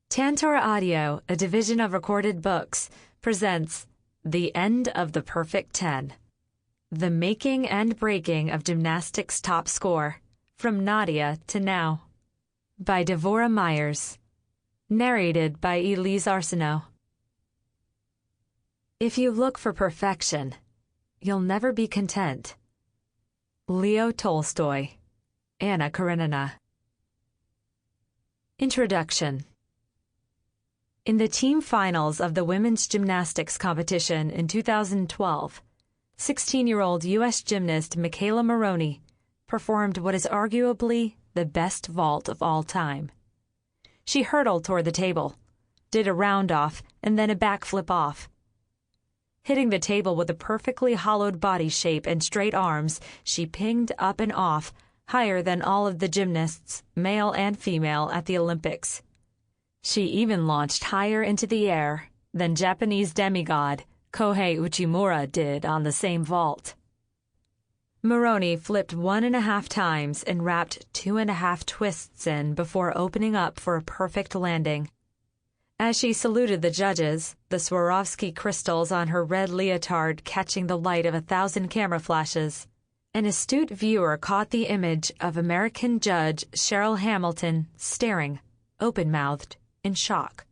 Tantor Audio, a division of Recorded Books, presents The End of the Perfect 10. The Making and Breaking of Gymnastics Top Score, From Nadia to Now. By Dvora Meyers. Narrated by Elise Arsenault. If you look for perfection, you'll never be content. Leo Tolstoy. Anna Karenina. Introduction. In the team finals of the women's gymnastics competition in 2012, 16-year-old U.S. gymnast McKayla Maroney performed what is arguably the best vault of all time. She hurtled toward the table, did a round-off, and then a backflip off. Hitting the table with a perfectly hollowed body shape and straight arms, she pinged up and off, higher than all of the gymnasts, male and female, at the Olympics. She even launched higher into the air than Japanese demigod Kohei Uchimura did on the same vault. Maroney flipped 1.5 times and wrapped 2.5 twists in before opening up for a perfect landing. As she saluted the judges, the Swarovski crystals on her red leotard catching the light of 1,000 camera flashes, an astute viewer caught the image of American judge Cheryl Hamilton staring, open-mouthed, in shock.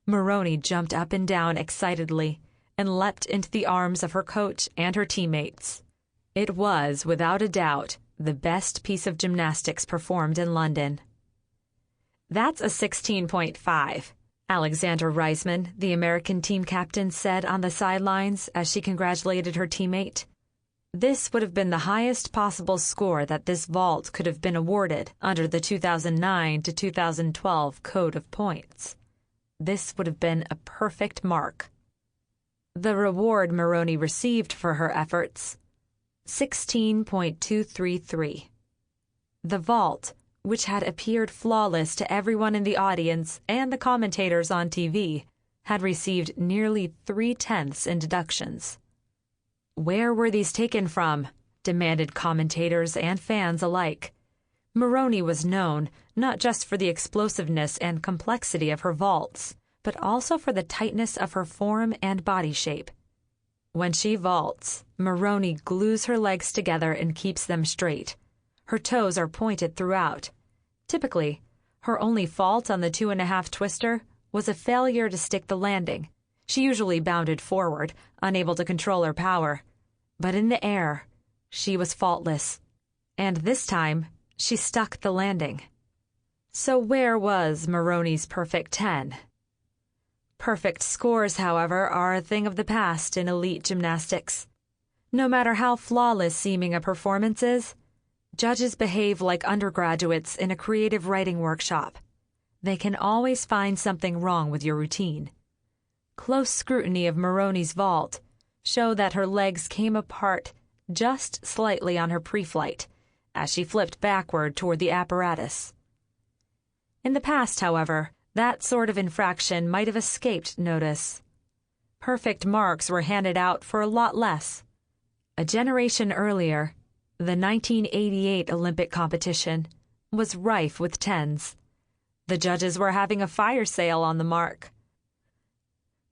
Maroney jumped up and down excitedly and leapt into the arms of her coach and her teammates. It was, without a doubt, the best piece of gymnastics performed in London. "That's a 16.5, Alexandra Reisman, the American team captain, said on the sidelines as she congratulated her teammate. This would have been the highest possible score that this vault could have been awarded under the 2009 to 2012 Code of Points. This would have been a perfect mark. The reward Maroney received for her efforts, 16.233. The vault, which had appeared flawless to everyone in the audience and the commentators on TV, had received nearly 3/10 in deductions. Where were these taken from? Demanded commentators and fans alike. Maroney was known not just for the explosiveness and complexity of her vaults, but also for the tightness of her form and body shape. When she vaults, Maroney glues her legs together and keeps them straight. Her toes are pointed throughout. Typically, her only fault on the 2.5 twister was a failure to stick the landing. She usually bounded forward, unable to control her power. But in the air, she was faultless. And this time, she stuck the landing. So where was Maroney's perfect 10? Perfect scores, however, are a thing of the past in elite gymnastics. No matter how flawless seeming a performance is, judges behave like undergraduates in a creative writing workshop. They can always find something wrong with your routine. Close scrutiny of Maroney's vault showed that her legs came apart just slightly on her pre-flight as she flipped backward toward the apparatus. In the past, however, that sort of infraction might have escaped notice. Perfect marks were handed out for a lot less. A generation earlier, the 1988 Olympic competition was rife with 10s. The judges were having a fire sale on the mark.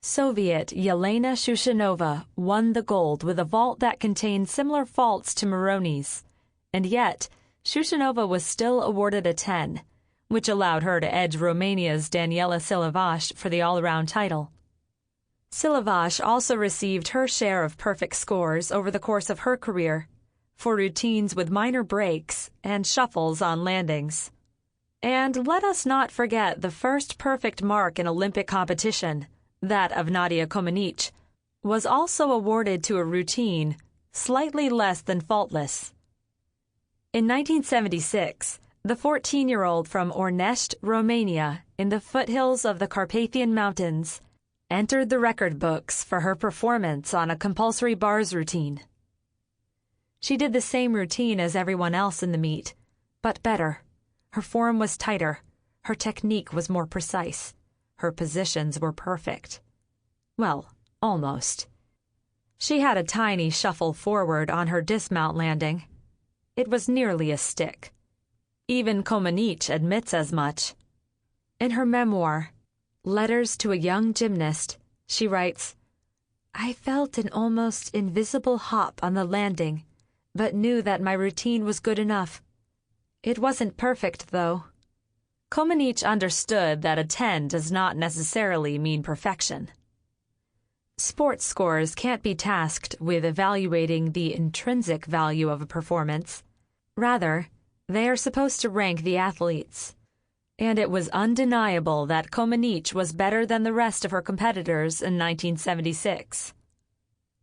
Soviet Yelena Shushanova won the gold with a vault that contained similar faults to Maroney's, and yet Shushanova was still awarded a 10, which allowed her to edge Romania's Daniela Silevaș for the all-around title. Silevaș also received her share of perfect scores over the course of her career, for routines with minor breaks and shuffles on landings. And let us not forget the first perfect mark in Olympic competition, that of Nadia was also awarded to a routine slightly less than faultless. In 1976, the 14-year-old from Ornești, Romania, in the foothills of the Carpathian Mountains, entered the record books for her performance on a compulsory bars routine. She did the same routine as everyone else in the meet, but better. Her form was tighter, her technique was more precise. Her positions were perfect. Well, almost. She had a tiny shuffle forward on her dismount landing. It was nearly a stick. Even Comanic admits as much. In her memoir, Letters to a Young Gymnast, she writes, "I felt an almost invisible hop on the landing, but knew that my routine was good enough. It wasn't perfect, though." Comaneci understood that a 10 does not necessarily mean perfection. Sports scores can't be tasked with evaluating the intrinsic value of a performance. Rather, they are supposed to rank the athletes. And it was undeniable that Comaneci was better than the rest of her competitors in 1976.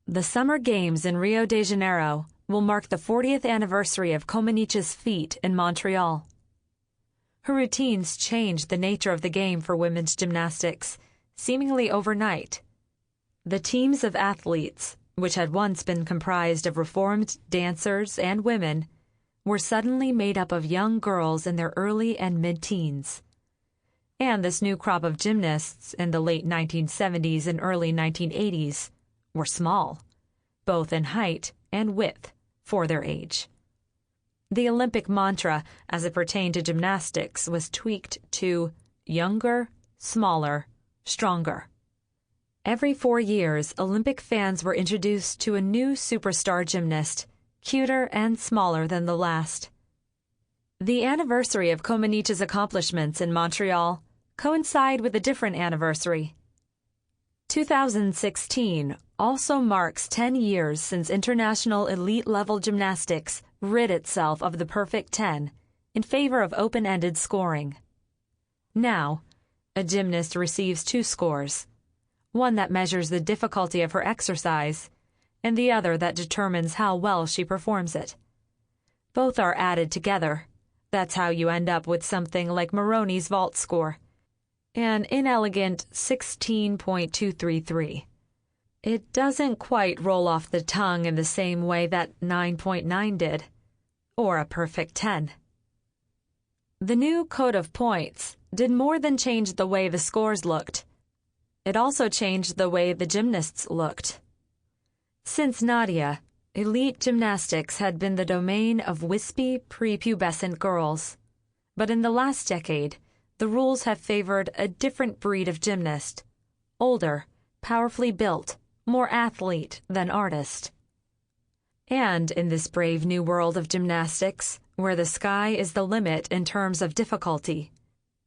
The Summer Games in Rio de Janeiro will mark the 40th anniversary of Comaneci's feat in Montreal. Her routines changed the nature of the game for women's gymnastics, seemingly overnight. The teams of athletes, which had once been comprised of reformed dancers and women, were suddenly made up of young girls in their early and mid-teens. And this new crop of gymnasts in the late 1970s and early 1980s were small, both in height and width, for their age. The Olympic mantra as it pertained to gymnastics was tweaked to younger, smaller, stronger. Every 4 years, Olympic fans were introduced to a new superstar gymnast, cuter and smaller than the last. The anniversary of Comaneci's accomplishments in Montreal coincide with a different anniversary. 2016 also marks 10 years since international elite-level gymnastics rid itself of the perfect 10 in favor of open-ended scoring. Now, a gymnast receives 2 scores, one that measures the difficulty of her exercise, and the other that determines how well she performs it. Both are added together. That's how you end up with something like Maroney's vault score, an inelegant 16.233. It doesn't quite roll off the tongue in the same way that 9.9 did, or a perfect 10. The new code of points did more than change the way the scores looked. It also changed the way the gymnasts looked. Since Nadia, elite gymnastics had been the domain of wispy, prepubescent girls. But in the last decade, the rules have favored a different breed of gymnast. Older, powerfully built, more athlete than artist. And in this brave new world of gymnastics, where the sky is the limit in terms of difficulty,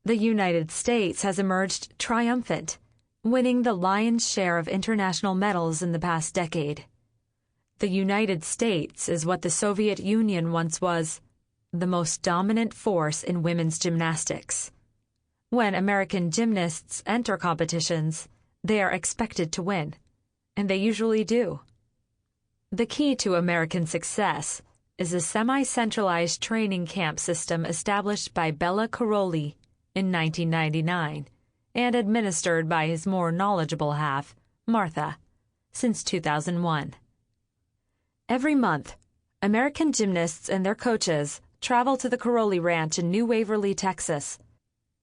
the United States has emerged triumphant, winning the lion's share of international medals in the past decade. The United States is what the Soviet Union once was, the most dominant force in women's gymnastics. When American gymnasts enter competitions, they are expected to win, and they usually do. The key to American success is a semi-centralized training camp system established by Bela Karolyi in 1999 and administered by his more knowledgeable half, Martha, since 2001. Every month, American gymnasts and their coaches travel to the Karolyi Ranch in New Waverly, Texas,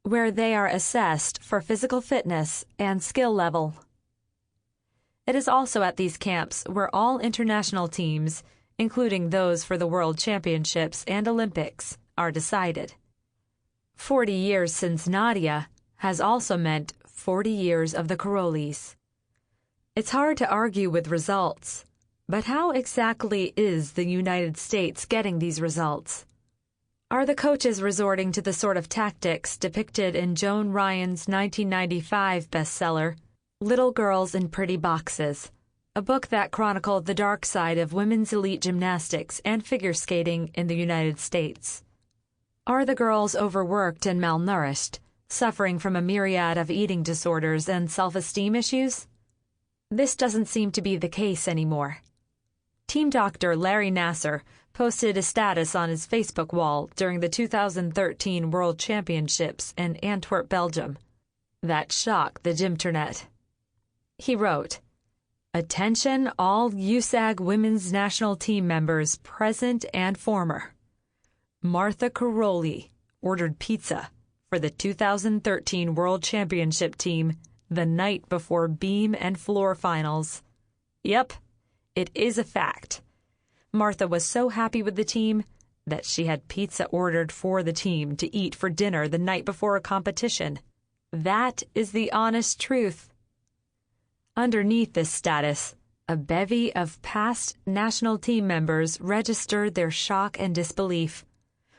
where they are assessed for physical fitness and skill level. It is also at these camps where all international teams, including those for the World Championships and Olympics, are decided. 40 years since Nadia has also meant 40 years of the Karolyis. It's hard to argue with results, but how exactly is the United States getting these results? Are the coaches resorting to the sort of tactics depicted in Joan Ryan's 1995 bestseller, Little Girls in Pretty Boxes, a book that chronicled the dark side of women's elite gymnastics and figure skating in the United States? Are the girls overworked and malnourished, suffering from a myriad of eating disorders and self-esteem issues? This doesn't seem to be the case anymore. Team doctor Larry Nasser posted a status on his Facebook wall during the 2013 World Championships in Antwerp, Belgium, that shocked the gymternet. He wrote, "Attention all USAG women's national team members present and former. Martha Karolyi ordered pizza for the 2013 World Championship team the night before beam and floor finals. Yep, it is a fact. Martha was so happy with the team that she had pizza ordered for the team to eat for dinner the night before a competition. That is the honest truth. Underneath this status, a bevy of past national team members registered their shock and disbelief,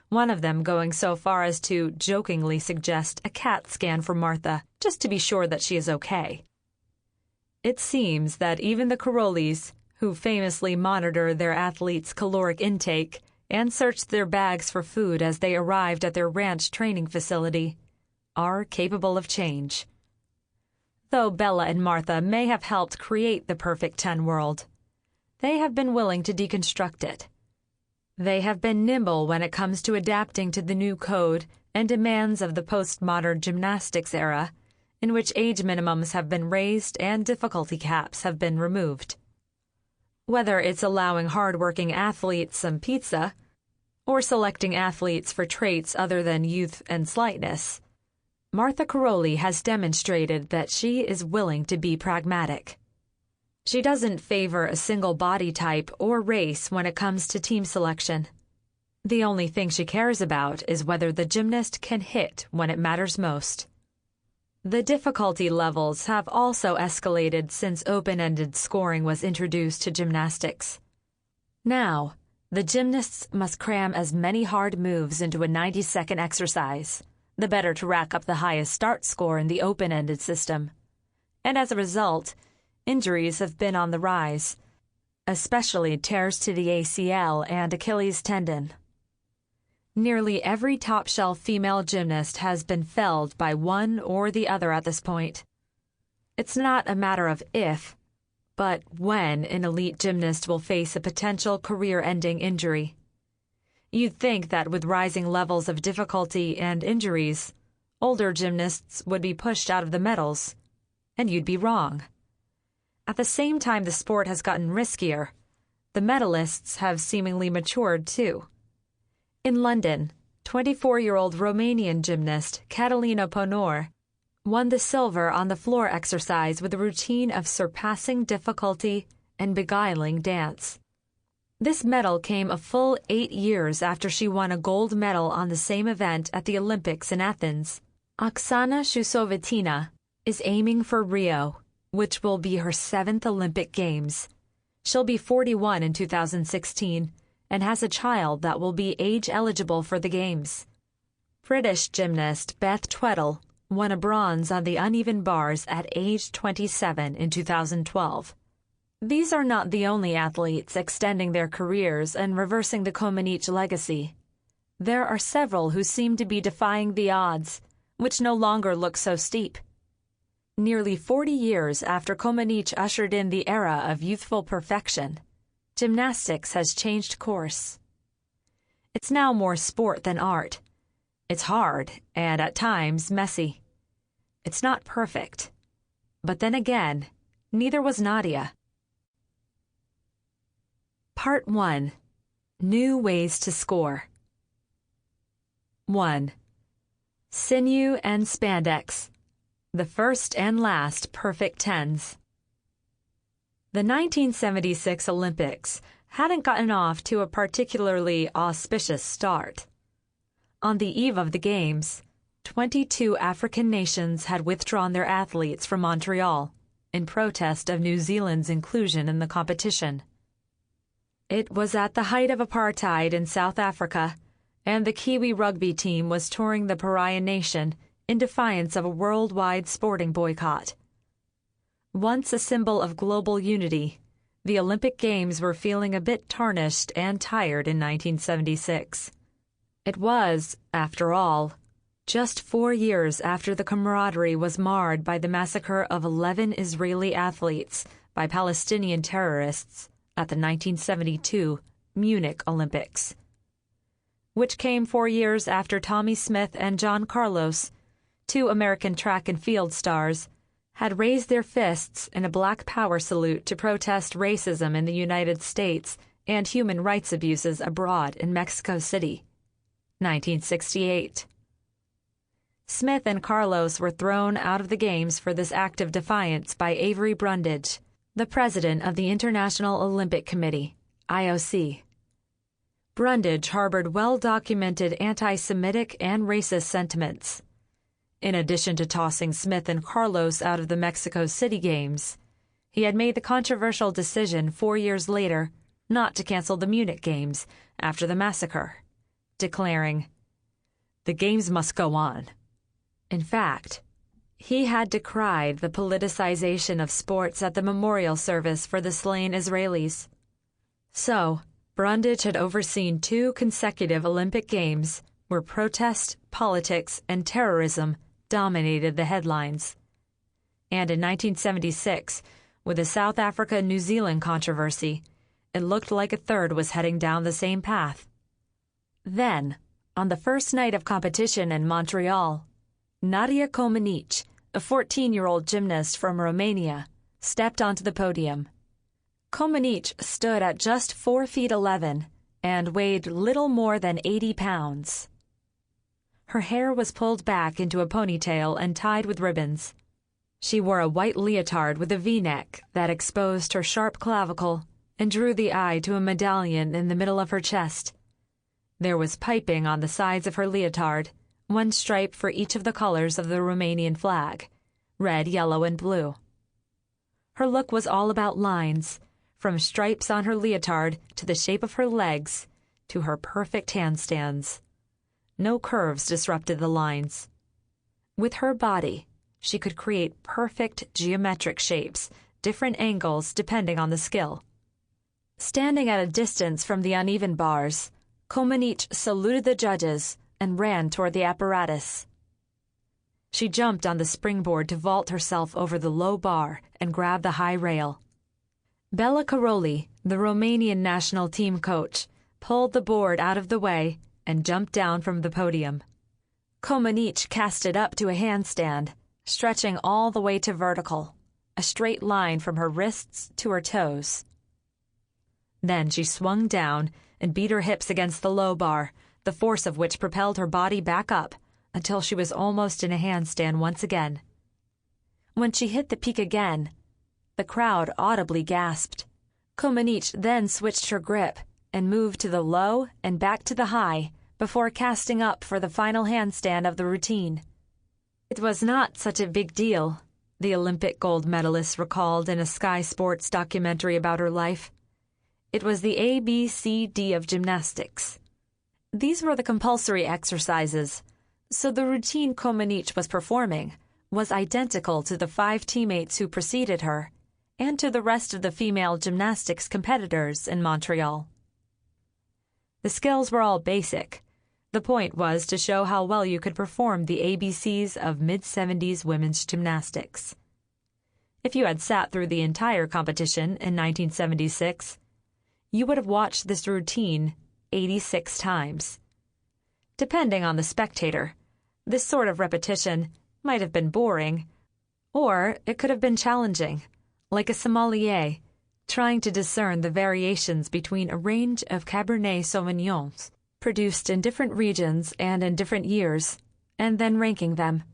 one of them going so far as to jokingly suggest a CAT scan for Martha, just to be sure that she is okay. It seems that even the Carollis, who famously monitor their athletes' caloric intake and searched their bags for food as they arrived at their ranch training facility, are capable of change. Though Bella and Martha may have helped create the Perfect 10 world, they have been willing to deconstruct it. They have been nimble when it comes to adapting to the new code and demands of the postmodern gymnastics era, in which age minimums have been raised and difficulty caps have been removed. Whether it's allowing hard-working athletes some pizza, or selecting athletes for traits other than youth and slightness, Martha Carolli has demonstrated that she is willing to be pragmatic. She doesn't favor a single body type or race when it comes to team selection. The only thing she cares about is whether the gymnast can hit when it matters most. The difficulty levels have also escalated since open-ended scoring was introduced to gymnastics. Now, the gymnasts must cram as many hard moves into a 90-second exercise, the better to rack up the highest start score in the open-ended system. And as a result, injuries have been on the rise, especially tears to the ACL and Achilles tendon. Nearly every top-shelf female gymnast has been felled by one or the other at this point. It's not a matter of if, but when an elite gymnast will face a potential career-ending injury. You'd think that with rising levels of difficulty and injuries, older gymnasts would be pushed out of the medals, and you'd be wrong. At the same time the sport has gotten riskier, the medalists have seemingly matured too. In London, 24-year-old Romanian gymnast Catalina Ponor won the silver on the floor exercise with a routine of surpassing difficulty and beguiling dance. This medal came a full 8 years after she won a gold medal on the same event at the Olympics in Athens. Oksana Shusovitina is aiming for Rio, which will be her 7th Olympic Games. She'll be 41 in 2016 and has a child that will be age-eligible for the Games. British gymnast Beth Tweddle won a bronze on the uneven bars at age 27 in 2012. These are not the only athletes extending their careers and reversing the Comaneci legacy. There are several who seem to be defying the odds, which no longer look so steep. Nearly 40 years after Comaneci ushered in the era of youthful perfection, gymnastics has changed course. It's now more sport than art. It's hard and at times messy. It's not perfect. But then again, neither was Nadia. Part 1. New Ways to Score. 1. Sinew and Spandex. The first and last perfect tens. The 1976 Olympics hadn't gotten off to a particularly auspicious start. On the eve of the Games, 22 African nations had withdrawn their athletes from Montreal in protest of New Zealand's inclusion in the competition. It was at the height of apartheid in South Africa, and the Kiwi rugby team was touring the pariah nation in defiance of a worldwide sporting boycott. Once a symbol of global unity, the Olympic Games were feeling a bit tarnished and tired in 1976. It was, after all, just 4 years after the camaraderie was marred by the massacre of 11 Israeli athletes by Palestinian terrorists at the 1972 Munich Olympics, which came 4 years after Tommy Smith and John Carlos, 2 American track and field stars, had raised their fists in a Black Power salute to protest racism in the United States and human rights abuses abroad in Mexico City, 1968. Smith and Carlos were thrown out of the Games for this act of defiance by Avery Brundage, the president of the International Olympic Committee, IOC. Brundage harbored well-documented anti-Semitic and racist sentiments. In addition to tossing Smith and Carlos out of the Mexico City Games, he had made the controversial decision 4 years later not to cancel the Munich Games after the massacre, declaring, "The Games must go on." In fact, he had decried the politicization of sports at the memorial service for the slain Israelis. So, Brundage had overseen 2 consecutive Olympic Games where protest, politics, and terrorism dominated the headlines. And in 1976, with the South Africa-New Zealand controversy, it looked like a third was heading down the same path. Then, on the first night of competition in Montreal, Nadia Comaneci, a 14-year-old gymnast from Romania, stepped onto the podium. Comaneci stood at just 4 feet 11 and weighed little more than 80 pounds. Her hair was pulled back into a ponytail and tied with ribbons. She wore a white leotard with a V-neck that exposed her sharp clavicle and drew the eye to a medallion in the middle of her chest. There was piping on the sides of her leotard, 1 stripe for each of the colors of the Romanian flag, red, yellow, and blue. Her look was all about lines, from stripes on her leotard to the shape of her legs to her perfect handstands. No curves disrupted the lines. With her body, she could create perfect geometric shapes, different angles depending on the skill. Standing at a distance from the uneven bars, Comaneci saluted the judges and ran toward the apparatus. She jumped on the springboard to vault herself over the low bar and grab the high rail. Bella Caroli, the Romanian national team coach, pulled the board out of the way and jumped down from the podium. Comaneci cast it up to a handstand, stretching all the way to vertical, a straight line from her wrists to her toes. Then she swung down and beat her hips against the low bar, the force of which propelled her body back up until she was almost in a handstand once again. When she hit the peak again, the crowd audibly gasped. Comaneci then switched her grip and moved to the low and back to the high before casting up for the final handstand of the routine. "It was not such a big deal," the Olympic gold medalist recalled in a Sky Sports documentary about her life. "It was the ABCD of gymnastics." These were the compulsory exercises, so the routine Comaneci was performing was identical to the 5 teammates who preceded her and to the rest of the female gymnastics competitors in Montreal. The skills were all basic. The point was to show how well you could perform the ABCs of mid-70s women's gymnastics. If you had sat through the entire competition in 1976, you would have watched this routine 86 times. Depending on the spectator, this sort of repetition might have been boring, or it could have been challenging, like a sommelier trying to discern the variations between a range of Cabernet Sauvignons produced in different regions and in different years, and then ranking them.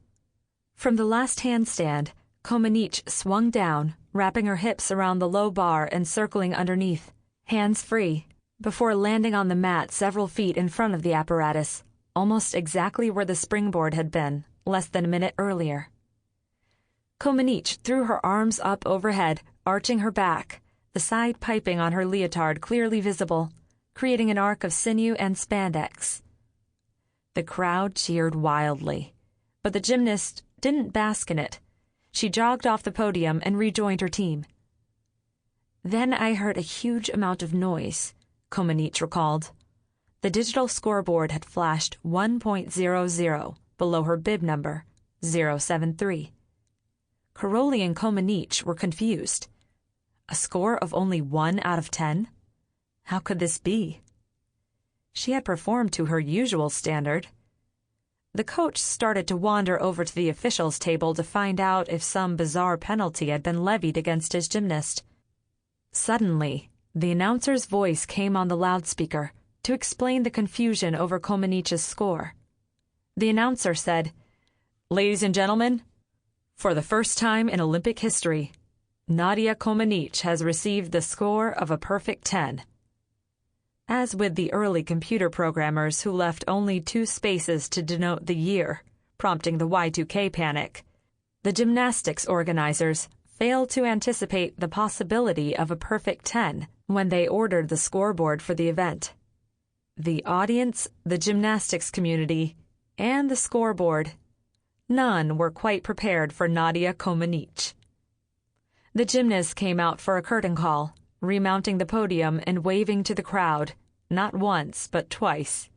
From the last handstand, Comaneci swung down, wrapping her hips around the low bar and circling underneath, hands free, before landing on the mat several feet in front of the apparatus, almost exactly where the springboard had been, less than a minute earlier. Comaneci threw her arms up overhead, arching her back, the side piping on her leotard clearly visible, creating an arc of sinew and spandex. The crowd cheered wildly, but the gymnast didn't bask in it. She jogged off the podium and rejoined her team. "Then I heard a huge amount of noise," Comaneci recalled. The digital scoreboard had flashed 1.00 below her bib number, 073. Caroli and Comaneci were confused. A score of only 1 out of 10? How could this be? She had performed to her usual standard. The coach started to wander over to the officials' table to find out if some bizarre penalty had been levied against his gymnast. Suddenly, the announcer's voice came on the loudspeaker to explain the confusion over Comaneci's score. The announcer said, "Ladies and gentlemen, for the first time in Olympic history, Nadia Comaneci has received the score of a perfect 10. As with the early computer programmers who left only 2 spaces to denote the year, prompting the Y2K panic. The gymnastics organizers failed to anticipate the possibility of a perfect 10 when they ordered the scoreboard for the event. The audience, the gymnastics community, and the scoreboard, none were quite prepared for Nadia Comaneci. The gymnast came out for a curtain call, remounting the podium and waving to the crowd, not once but twice.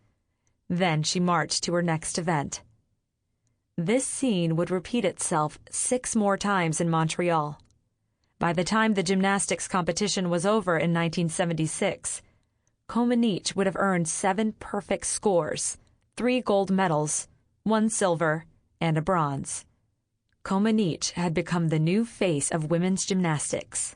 Then she marched to her next event. This scene would repeat itself 6 more times in Montreal. By the time the gymnastics competition was over in 1976, Comaneci would have earned 7 perfect scores, 3 gold medals, 1 silver, and a bronze. Comaneci had become the new face of women's gymnastics.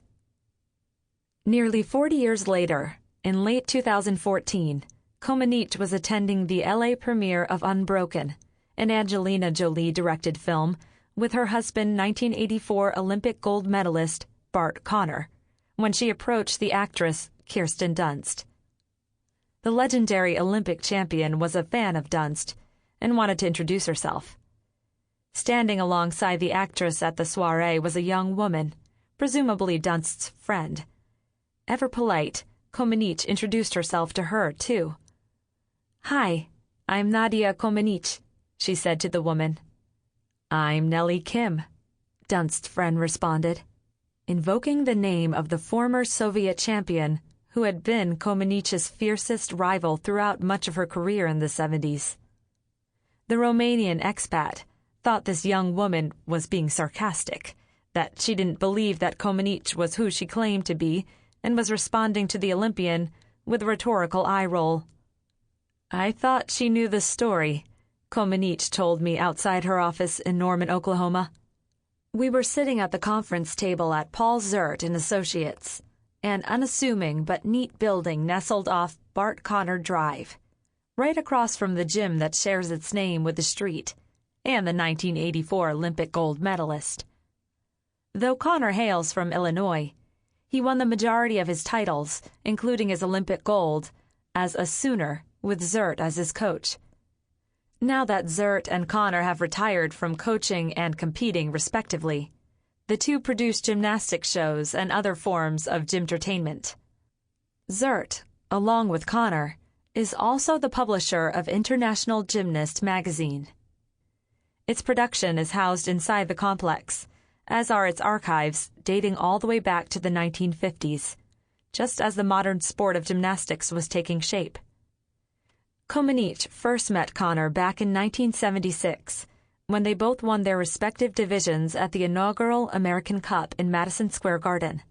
Nearly 40 years later, in late 2014, Comaneci was attending the LA premiere of Unbroken, an Angelina Jolie-directed film, with her husband 1984 Olympic gold medalist Bart Conner, when she approached the actress Kirsten Dunst. The legendary Olympic champion was a fan of Dunst and wanted to introduce herself. Standing alongside the actress at the soiree was a young woman, presumably Dunst's friend. Ever polite, Comaneci introduced herself to her, too. "Hi, I'm Nadia Comaneci," she said to the woman. "I'm Nellie Kim," Dunst's friend responded, invoking the name of the former Soviet champion who had been Comaneci's fiercest rival throughout much of her career in the 70s. The Romanian expat thought this young woman was being sarcastic, that she didn't believe that Comaneci was who she claimed to be, and was responding to the Olympian with a rhetorical eye roll. "I thought she knew the story," Comaneci told me outside her office in Norman, Oklahoma. We were sitting at the conference table at Paul Zert and Associates, an unassuming but neat building nestled off Bart Conner Drive, right across from the gym that shares its name with the street, and the 1984 Olympic gold medalist. Though Conner hails from Illinois, he won the majority of his titles, including his Olympic gold, as a Sooner with Zert as his coach. Now that Zert and Conner have retired from coaching and competing respectively, the two produce gymnastics shows and other forms of gymtertainment. Zert, along with Conner, is also the publisher of International Gymnast magazine. Its production is housed inside the complex, as are its archives dating all the way back to the 1950s, just as the modern sport of gymnastics was taking shape. Comaneci first met Conner back in 1976, when they both won their respective divisions at the inaugural American Cup in Madison Square Garden.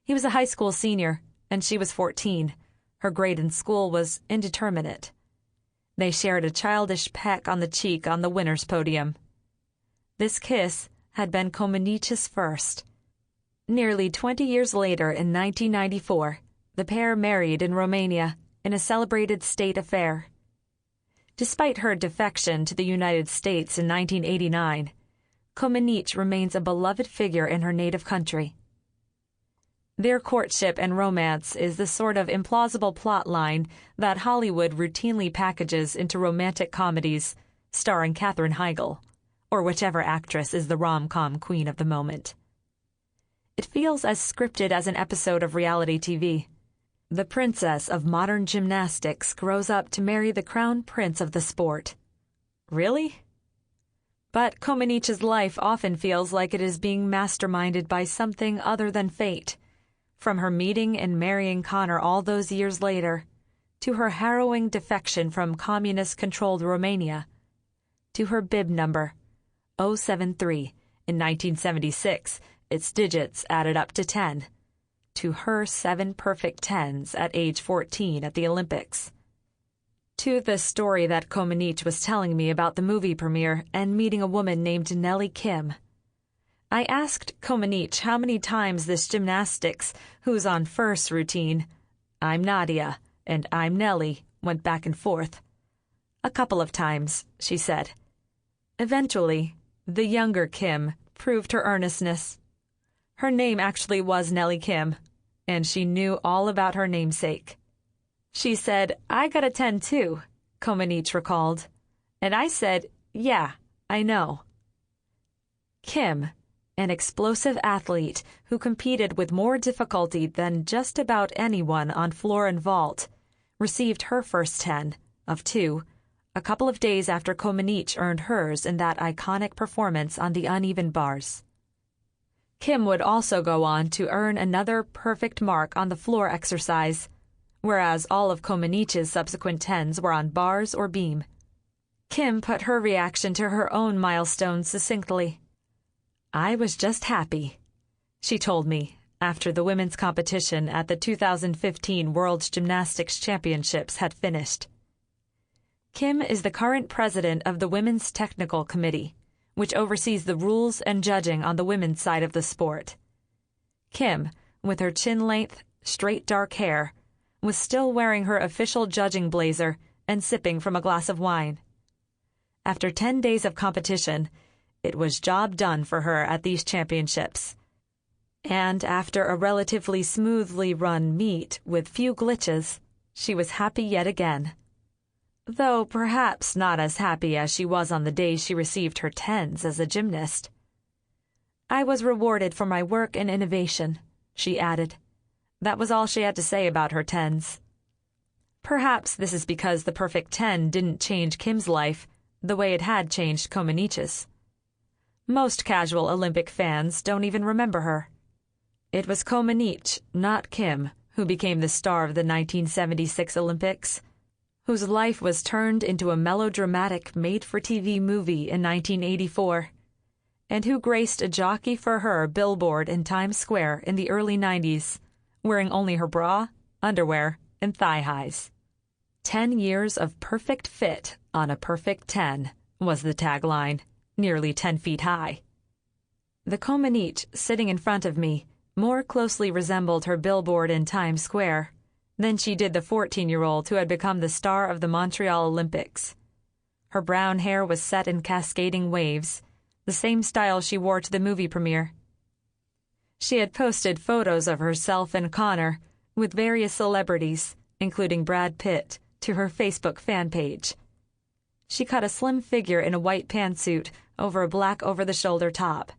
He was a high school senior, and she was 14. Her grade in school was indeterminate. They shared a childish peck on the cheek on the winner's podium. This kiss had been Comaneci's first. Nearly 20 years later, in 1994, the pair married in Romania in a celebrated state affair. Despite her defection to the United States in 1989, Comaneci remains a beloved figure in her native country. Their courtship and romance is the sort of implausible plot line that Hollywood routinely packages into romantic comedies starring Katherine Heigl, or whichever actress is the rom-com queen of the moment. It feels as scripted as an episode of reality TV. The princess of modern gymnastics grows up to marry the crown prince of the sport. Really? But Comaneci's life often feels like it is being masterminded by something other than fate. From her meeting and marrying Conner all those years later, to her harrowing defection from communist-controlled Romania, to her bib number, 073, in 1976, its digits added up to 10, to her 7 perfect 10s at age 14 at the Olympics, to the story that Comaneci was telling me about the movie premiere and meeting a woman named Nellie Kim. I asked Comaneci how many times this gymnastics, who's on first routine, "I'm Nadia," and "I'm Nellie," went back and forth. "A couple of times," she said. Eventually, the younger Kim proved her earnestness. Her name actually was Nellie Kim, and she knew all about her namesake. She said, "I got a 10 too," Comaneci recalled. And I said, Yeah, I know. Kim, an explosive athlete who competed with more difficulty than just about anyone on floor and vault, received her first 10 of 2 a couple of days after Komenich earned hers in that iconic performance on the uneven bars. Kim would also go on to earn another perfect mark on the floor exercise, whereas all of Komenich's subsequent 10s were on bars or beam. Kim put her reaction to her own milestone succinctly. "I was just happy," she told me after the women's competition at the 2015 World Gymnastics Championships had finished. Kim is the current president of the Women's Technical Committee, which oversees the rules and judging on the women's side of the sport. Kim, with her chin-length, straight dark hair, was still wearing her official judging blazer and sipping from a glass of wine. After 10 days of competition, it was job done for her at these championships. And after a relatively smoothly run meet with few glitches, she was happy yet again. Though perhaps not as happy as she was on the day she received her 10s as a gymnast. "I was rewarded for my work and innovation," she added. That was all she had to say about her 10s. Perhaps this is because the perfect 10 didn't change Kim's life the way it had changed Komenich's. Most casual Olympic fans don't even remember her. It was Komenich, not Kim, who became the star of the 1976 Olympics, whose life was turned into a melodramatic made-for-TV movie in 1984, and who graced a jockey for her billboard in Times Square in the early 90s, wearing only her bra, underwear, and thigh-highs. 10 years of perfect fit on a perfect 10 was the tagline, nearly 10 feet high. The Komenich sitting in front of me more closely resembled her billboard in Times Square than she did the 14-year-old who had become the star of the Montreal Olympics. Her brown hair was set in cascading waves, the same style she wore to the movie premiere. She had posted photos of herself and Connor with various celebrities, including Brad Pitt, to her Facebook fan page. She cut a slim figure in a white pantsuit over a black over-the-shoulder top.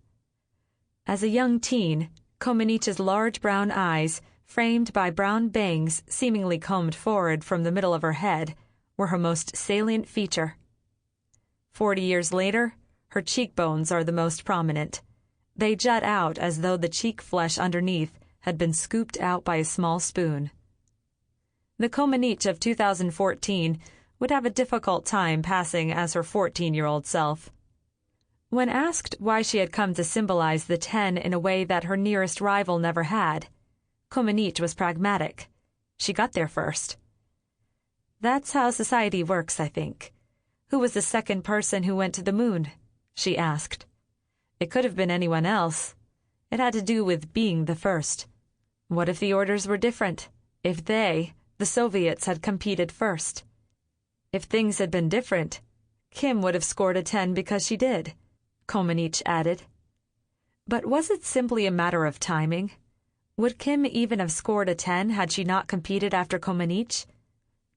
As a young teen, Komenich's large brown eyes, framed by brown bangs seemingly combed forward from the middle of her head, were her most salient feature. 40 years later, her cheekbones are the most prominent. They jut out as though the cheek flesh underneath had been scooped out by a small spoon. The Komenich of 2014 would have a difficult time passing as her 14-year-old self. When asked why she had come to symbolize the 10 in a way that her nearest rival never had, Komenich was pragmatic. She got there first. "That's how society works, I think. Who was the second person who went to the moon?" she asked. It could have been anyone else. It had to do with being the first. What if the orders were different? If they, the Soviets, had competed first? If things had been different, Kim would have scored a 10 because she did, Komenich added. But was it simply a matter of timing? Would Kim even have scored a 10 had she not competed after Komenich?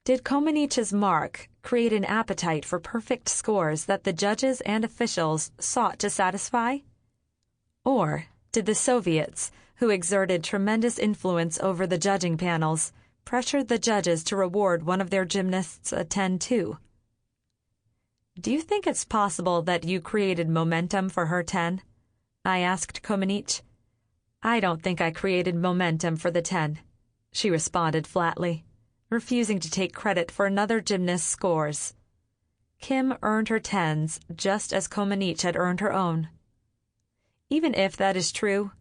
Did Komenich's mark create an appetite for perfect scores that the judges and officials sought to satisfy? Or did the Soviets, who exerted tremendous influence over the judging panels, pressure the judges to reward one of their gymnasts a 10 too? "Do you think it's possible that you created momentum for her 10? I asked Komenich. "I don't think I created momentum for the 10, she responded flatly, refusing to take credit for another gymnast's scores. Kim earned her 10s just as Komenich had earned her own. Even if that is true,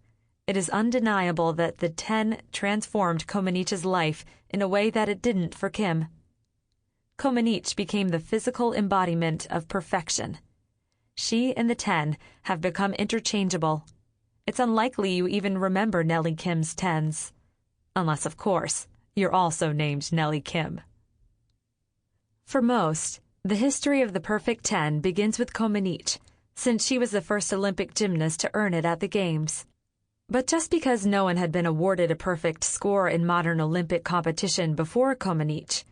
it is undeniable that the 10 transformed Komenich's life in a way that it didn't for Kim. Komenich became the physical embodiment of perfection. She and the 10 have become interchangeable. It's unlikely you even remember Nellie Kim's 10s. Unless, of course, you're also named Nellie Kim." For most, the history of the perfect 10 begins with Komenich, since she was the first Olympic gymnast to earn it at the Games. But just because no one had been awarded a perfect score in modern Olympic competition before Komenich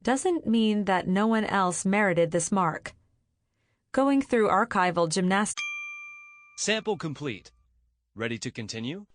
doesn't mean that no one else merited this mark. Going through archival gymnastics. Sample complete. Ready to continue?